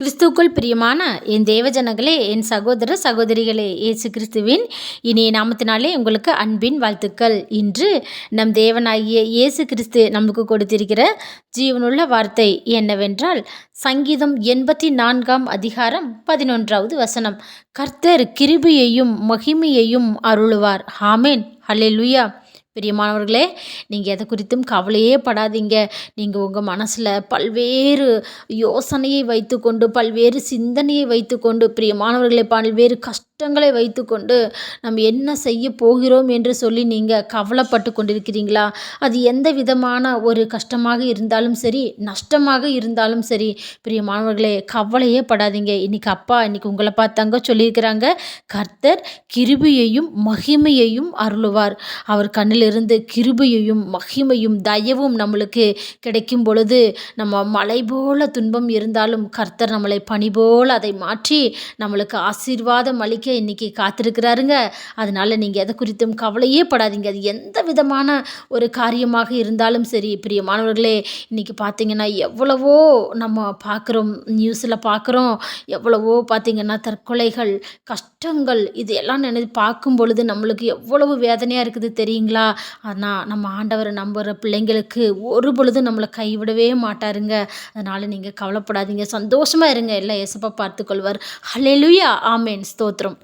கிறிஸ்துவுக்குள் பிரியமான என் தேவஜனங்களே, என் சகோதர சகோதரிகளே, இயேசு கிறிஸ்துவின் இனிய நாமத்தினாலே உங்களுக்கு அன்பின் வாழ்த்துக்கள். இன்று நம் தேவனாகிய இயேசு கிறிஸ்து நமக்கு கொடுத்திருக்கிற ஜீவனுள்ள வார்த்தை என்னவென்றால், சங்கீதம் 84 அதிகாரம் 11வது வசனம். கர்த்தர் கிருபையையும் மகிமையையும் அருளுவார். ஆமேன். ஹல்லேலூயா. பிரியமானவர்களே, நீங்கள் எதை குறித்தும் கவலையே படாதீங்க. நீங்கள் உங்கள் மனசில் பல்வேறு யோசனையை வைத்துக்கொண்டு, பல்வேறு சிந்தனையை வைத்துக்கொண்டு, பிரியமானவர்களை பல்வேறு கஷ்டங்களை வைத்துக்கொண்டு நம்ம என்ன செய்ய போகிறோம் என்று சொல்லி நீங்கள் கவலைப்பட்டு கொண்டிருக்கிறீங்களா? அது எந்த விதமான ஒரு கஷ்டமாக இருந்தாலும் சரி, நஷ்டமாக இருந்தாலும் சரி, பிரியமானவர்களே கவலையே படாதீங்க. இன்னைக்கு உங்களை பார்த்தாங்க சொல்லியிருக்கிறாங்க, கர்த்தர் கிருபையையும் மகிமையையும் அருளுவார். அவர் கண்ணிலிருந்து கிருபையையும் மகிமையும் தயவும் நம்மளுக்கு கிடைக்கும் பொழுது, நம்ம மலை போல துன்பம் இருந்தாலும் கர்த்தர் நம்மளை பனி போல் அதை மாற்றி நம்மளுக்கு ஆசீர்வாதம் அளிக்க இன்னைக்கு காத்திருக்கிறாருங்க. அதனால நீங்கள் எதை குறித்தும் கவலையே படாதீங்க. அது எந்த விதமான ஒரு காரியமாக இருந்தாலும் சரி. பிரியமானவர்களே, இன்னைக்கு பார்த்தீங்கன்னா எவ்வளவோ நம்ம பார்க்குறோம், நியூஸில் பார்க்குறோம். எவ்வளவோ பார்த்தீங்கன்னா தற்கொலைகள், கஷ்டங்கள், இது எல்லாம் பார்க்கும் பொழுது நம்மளுக்கு எவ்வளவு வேதனையாக இருக்குது தெரியுங்களா? ஆனால் நம்ம ஆண்டவரை நம்புகிற பிள்ளைங்களுக்கு ஒரு பொழுதும் நம்மளை கைவிடவே மாட்டாருங்க. அதனால் நீங்கள் கவலைப்படாதீங்க, சந்தோஷமாக இருங்க. எல்லாம் ஏசப்பா பார்த்துக்கொள்வார். ஹல்லேலூயா. ஆமேன். ஸ்தோத்திரம்.